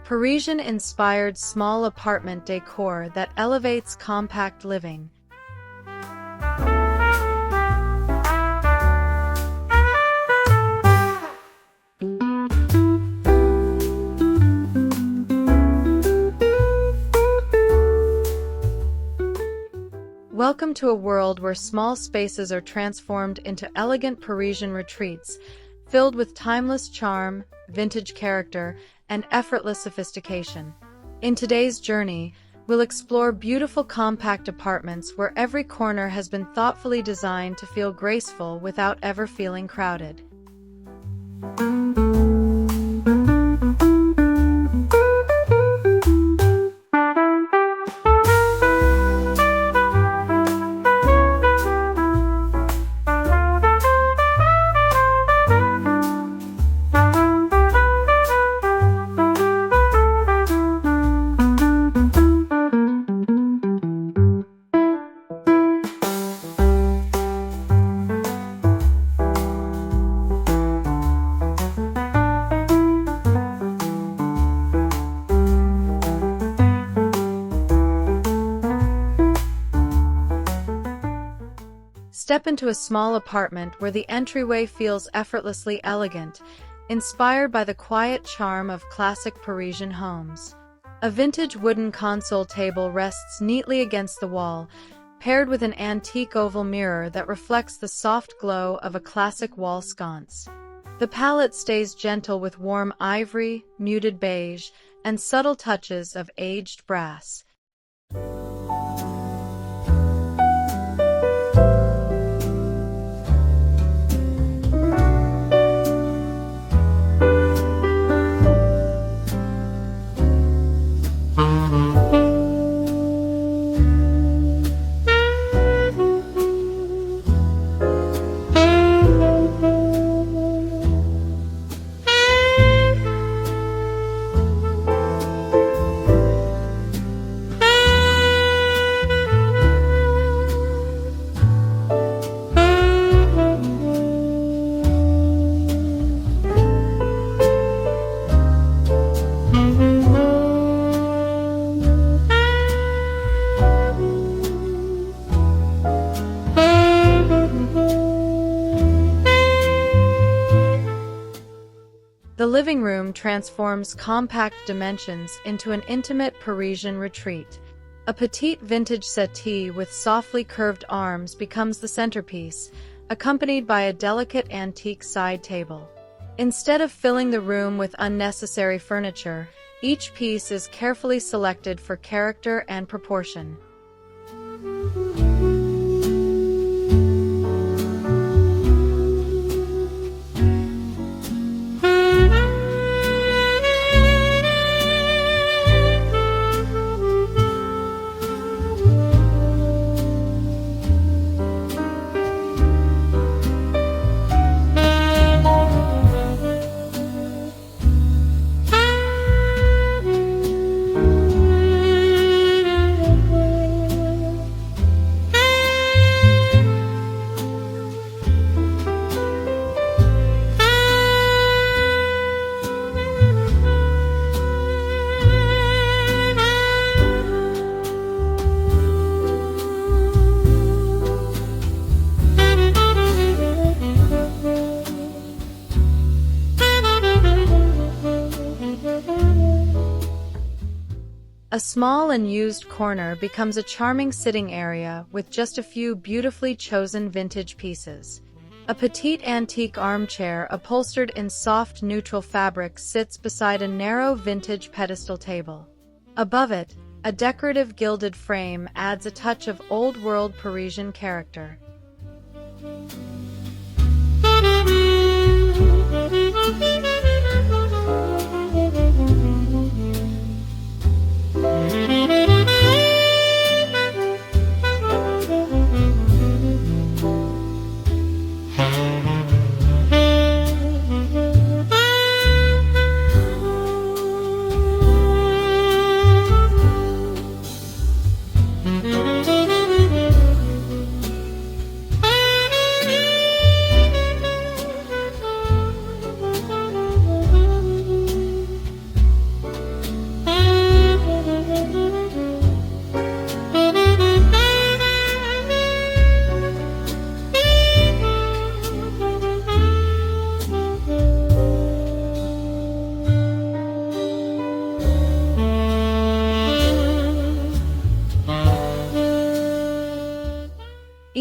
Parisian-inspired small apartment decor that elevates compact living. Welcome to a world where small spaces are transformed into elegant Parisian retreats, filled with timeless charm, vintage character, and effortless sophistication. In today's journey, we'll explore beautiful compact apartments where every corner has been thoughtfully designed to feel graceful without ever feeling crowded. Step into a small apartment where the entryway feels effortlessly elegant, inspired by the quiet charm of classic Parisian homes. A vintage wooden console table rests neatly against the wall, paired with an antique oval mirror that reflects the soft glow of a classic wall sconce. The palette stays gentle with warm ivory, muted beige, and subtle touches of aged brass. The living room transforms compact dimensions into an intimate Parisian retreat. A petite vintage settee with softly curved arms becomes the centerpiece, accompanied by a delicate antique side table. Instead of filling the room with unnecessary furniture, each piece is carefully selected for character and proportion. A small and used corner becomes a charming sitting area with just a few beautifully chosen vintage pieces. A petite antique armchair upholstered in soft neutral fabric sits beside a narrow vintage pedestal table. Above it, a decorative gilded frame adds a touch of old-world Parisian character.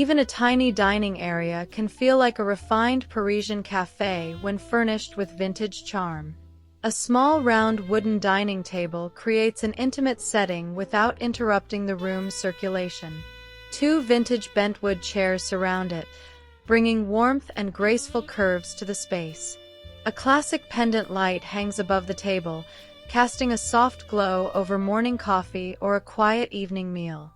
Even a tiny dining area can feel like a refined Parisian cafe when furnished with vintage charm. A small round wooden dining table creates an intimate setting without interrupting the room's circulation. Two vintage bentwood chairs surround it, bringing warmth and graceful curves to the space. A classic pendant light hangs above the table, casting a soft glow over morning coffee or a quiet evening meal.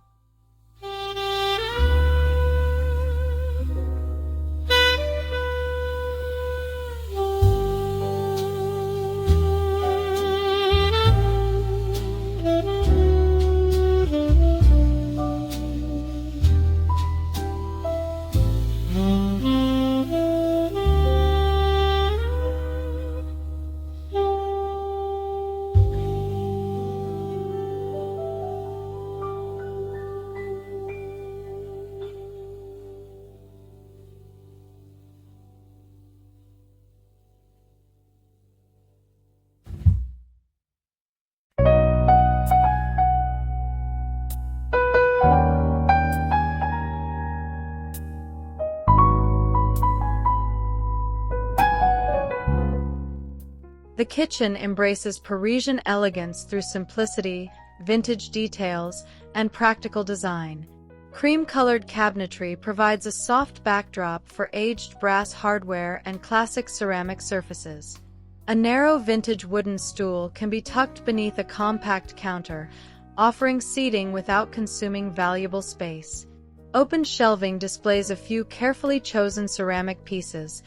The kitchen embraces Parisian elegance through simplicity, vintage details, and practical design. Cream-colored cabinetry provides a soft backdrop for aged brass hardware and classic ceramic surfaces. A narrow vintage wooden stool can be tucked beneath a compact counter, offering seating without consuming valuable space. Open shelving displays a few carefully chosen ceramic pieces,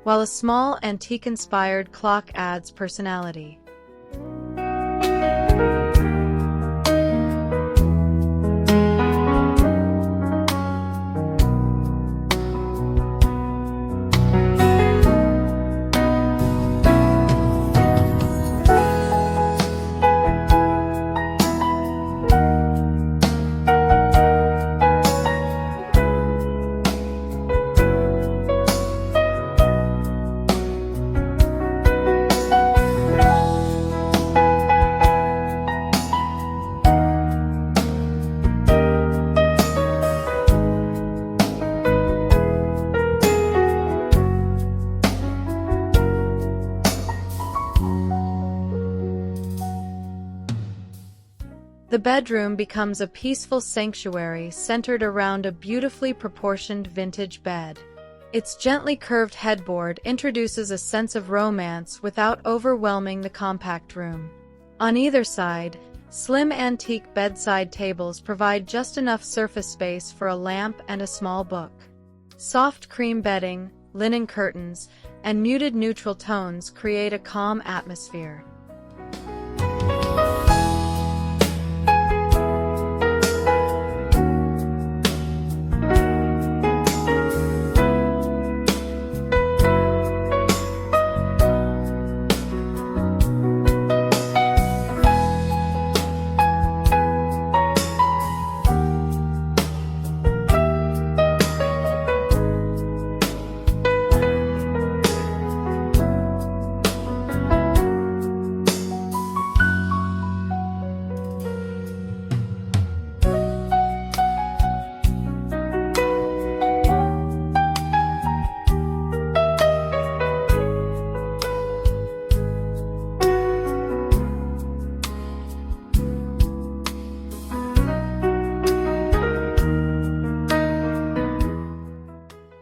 while a small antique-inspired clock adds personality. The bedroom becomes a peaceful sanctuary centered around a beautifully proportioned vintage bed. Its gently curved headboard introduces a sense of romance without overwhelming the compact room. On either side, slim antique bedside tables provide just enough surface space for a lamp and a small book. Soft cream bedding, linen curtains, and muted neutral tones create a calm atmosphere.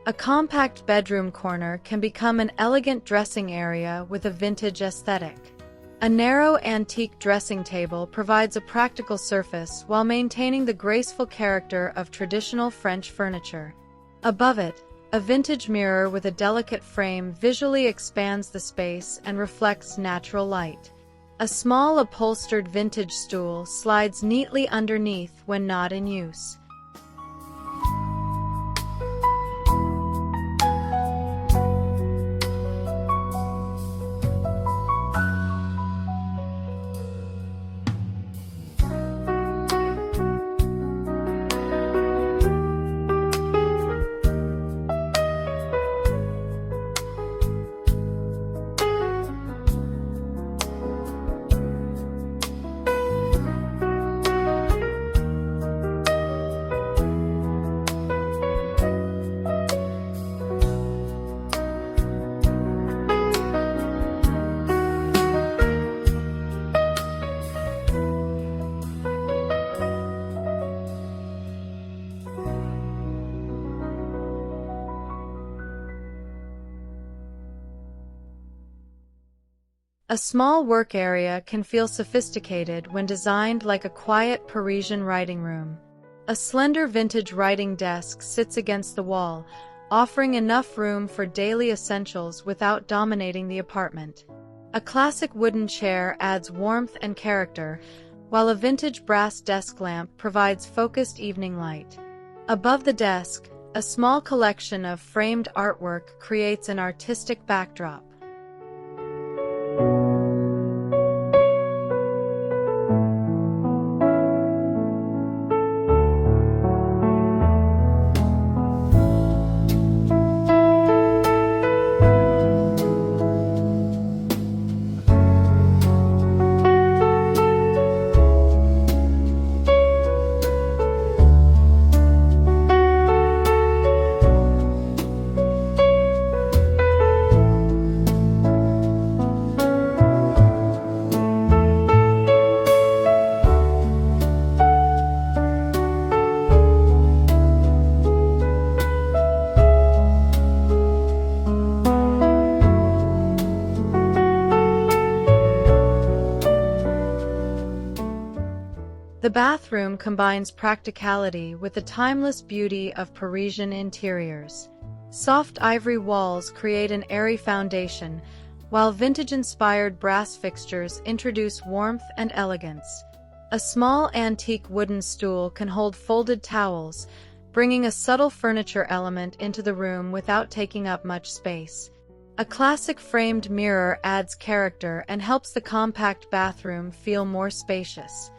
A compact bedroom corner can become an elegant dressing area with a vintage aesthetic. A narrow antique dressing table provides a practical surface while maintaining the graceful character of traditional French furniture. Above it, a vintage mirror with a delicate frame visually expands the space and reflects natural light. A small upholstered vintage stool slides neatly underneath when not in use. A small work area can feel sophisticated when designed like a quiet Parisian writing room. A slender vintage writing desk sits against the wall, offering enough room for daily essentials without dominating the apartment. A classic wooden chair adds warmth and character, while a vintage brass desk lamp provides focused evening light. Above the desk, a small collection of framed artwork creates an artistic backdrop. The bathroom combines practicality with the timeless beauty of Parisian interiors. Soft ivory walls create an airy foundation, while vintage-inspired brass fixtures introduce warmth and elegance. A small antique wooden stool can hold folded towels, bringing a subtle furniture element into the room without taking up much space. A classic framed mirror adds character and helps the compact bathroom feel more spacious.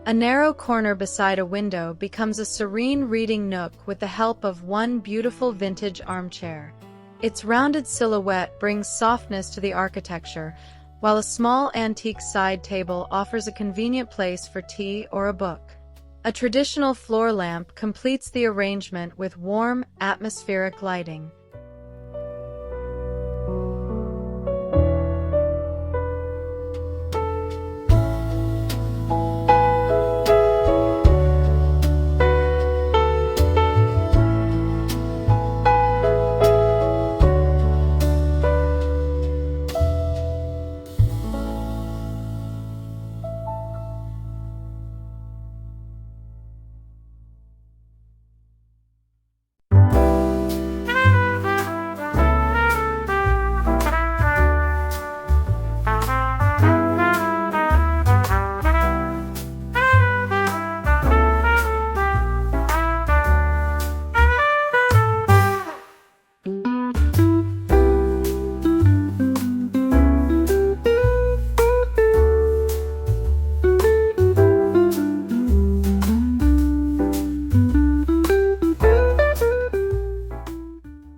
A narrow corner beside a window becomes a serene reading nook with the help of one beautiful vintage armchair. Its rounded silhouette brings softness to the architecture, while a small antique side table offers a convenient place for tea or a book. A traditional floor lamp completes the arrangement with warm, atmospheric lighting.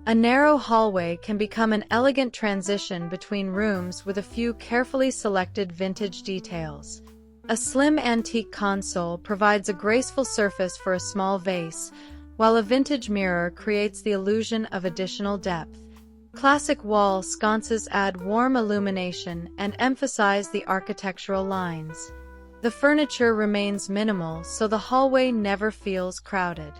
A narrow hallway can become an elegant transition between rooms with a few carefully selected vintage details. A slim antique console provides a graceful surface for a small vase, while a vintage mirror creates the illusion of additional depth. Classic wall sconces add warm illumination and emphasize the architectural lines. The furniture remains minimal, so the hallway never feels crowded.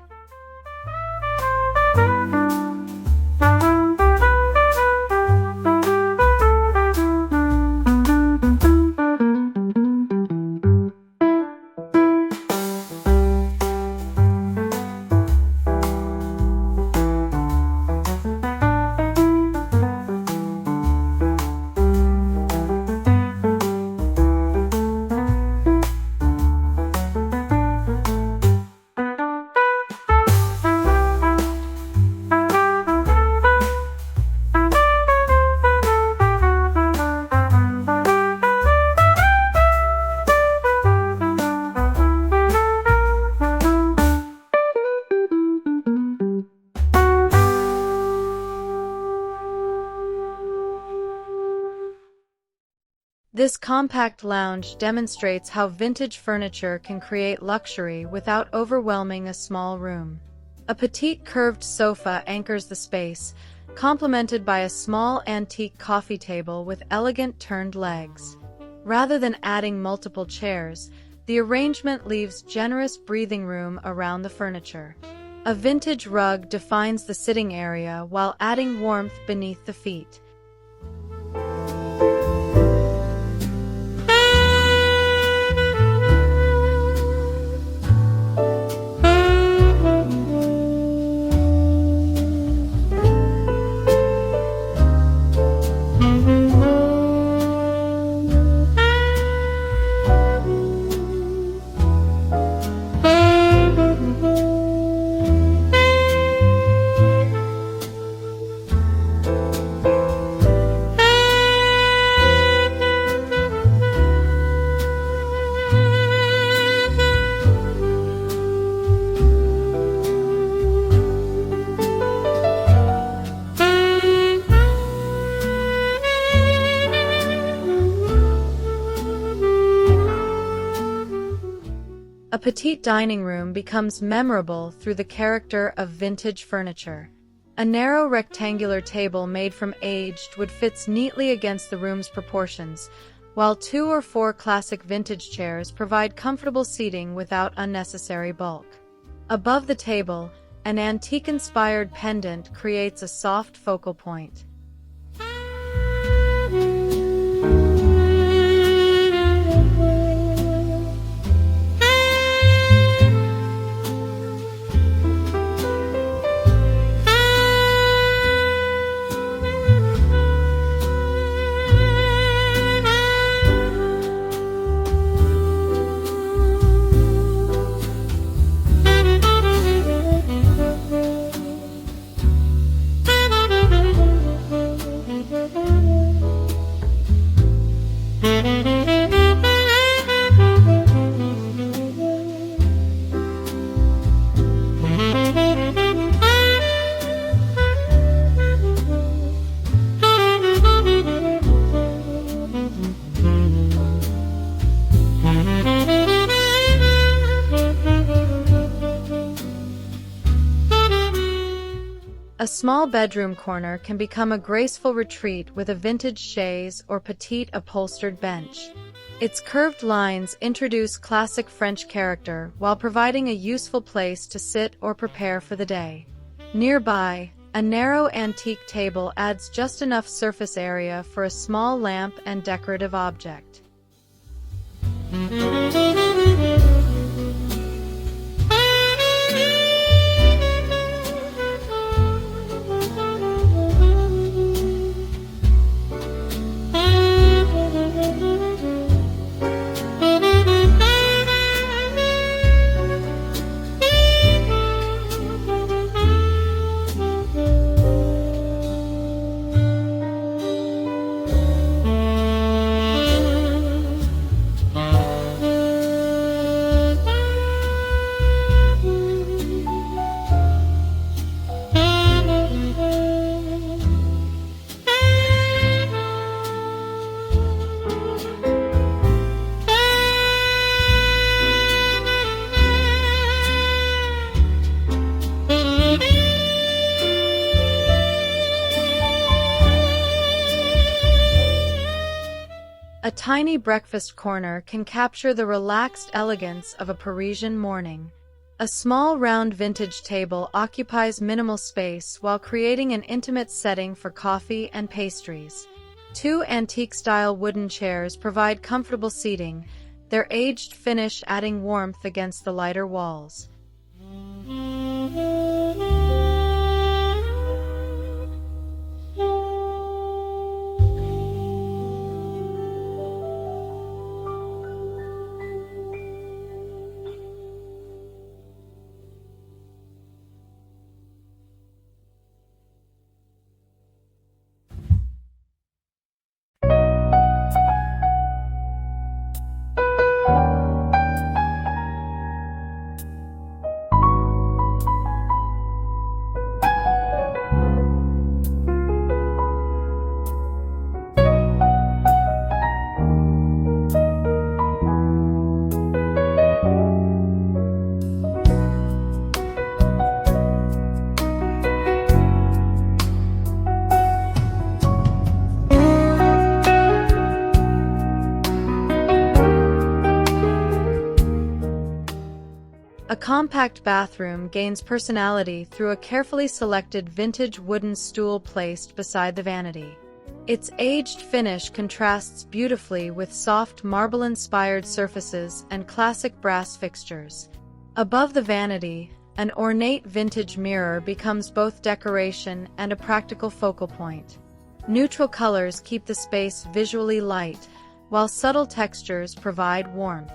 This compact lounge demonstrates how vintage furniture can create luxury without overwhelming a small room. A petite curved sofa anchors the space, complemented by a small antique coffee table with elegant turned legs. Rather than adding multiple chairs, the arrangement leaves generous breathing room around the furniture. A vintage rug defines the sitting area while adding warmth beneath the feet. A petite dining room becomes memorable through the character of vintage furniture. A narrow rectangular table made from aged wood fits neatly against the room's proportions, while 2 or 4 classic vintage chairs provide comfortable seating without unnecessary bulk. Above the table, an antique-inspired pendant creates a soft focal point. A small bedroom corner can become a graceful retreat with a vintage chaise or petite upholstered bench. Its curved lines introduce classic French character while providing a useful place to sit or prepare for the day. Nearby, a narrow antique table adds just enough surface area for a small lamp and decorative object. A tiny breakfast corner can capture the relaxed elegance of a Parisian morning. A small round vintage table occupies minimal space while creating an intimate setting for coffee and pastries. 2 antique-style wooden chairs provide comfortable seating, their aged finish adding warmth against the lighter walls. compact bathroom gains personality through a carefully selected vintage wooden stool placed beside the vanity. Its aged finish contrasts beautifully with soft marble-inspired surfaces and classic brass fixtures. Above the vanity, an ornate vintage mirror becomes both decoration and a practical focal point. Neutral colors keep the space visually light, while subtle textures provide warmth.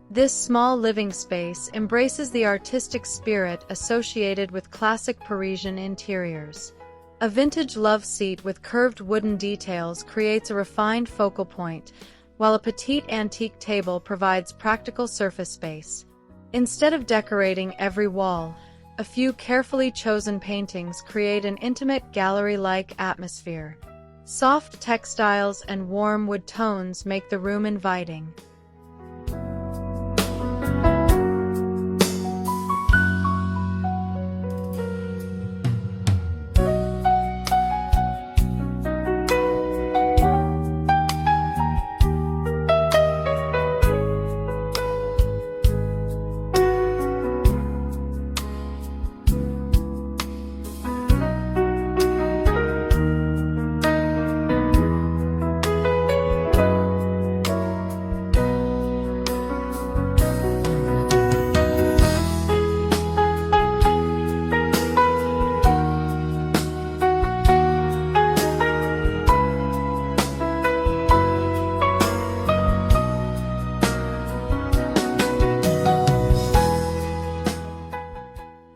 This small living space embraces the artistic spirit associated with classic Parisian interiors. A vintage love seat with curved wooden details creates a refined focal point, while a petite antique table provides practical surface space. Instead of decorating every wall, a few carefully chosen paintings create an intimate gallery-like atmosphere. Soft textiles and warm wood tones make the room inviting.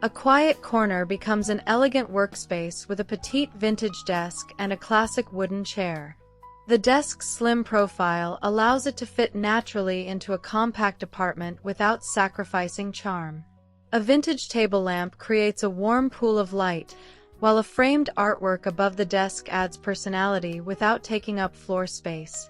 A quiet corner becomes an elegant workspace with a petite vintage desk and a classic wooden chair. The desk's slim profile allows it to fit naturally into a compact apartment without sacrificing charm. A vintage table lamp creates a warm pool of light, while a framed artwork above the desk adds personality without taking up floor space.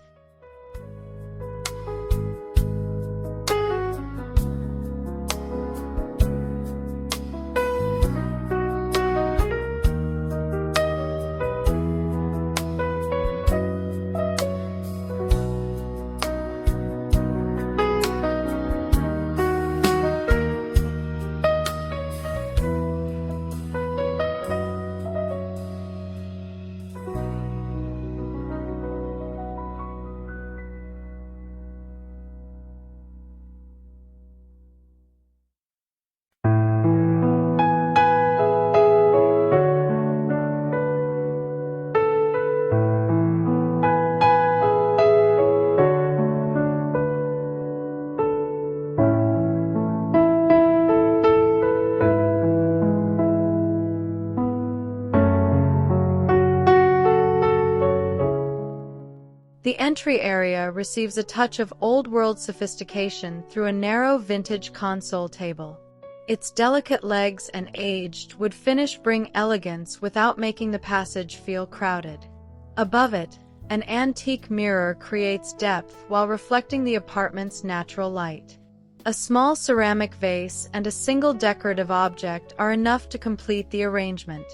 The entry area receives a touch of old-world sophistication through a narrow vintage console table. Its delicate legs and aged wood finish bring elegance without making the passage feel crowded. Above it, an antique mirror creates depth while reflecting the apartment's natural light. A small ceramic vase and a single decorative object are enough to complete the arrangement.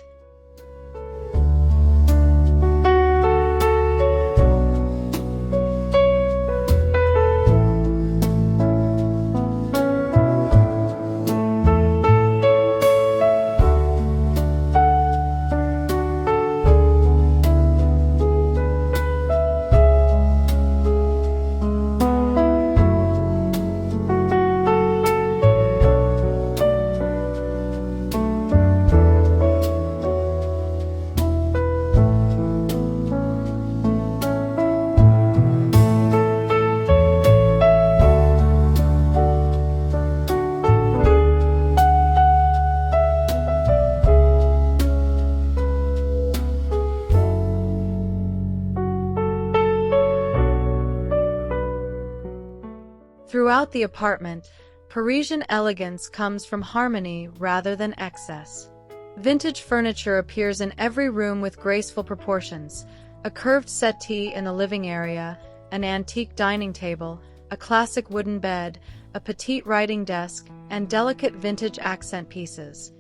Throughout the apartment, Parisian elegance comes from harmony rather than excess. Vintage furniture appears in every room with graceful proportions: a curved settee in the living area, an antique dining table, a classic wooden bed, a petite writing desk, and delicate vintage accent pieces.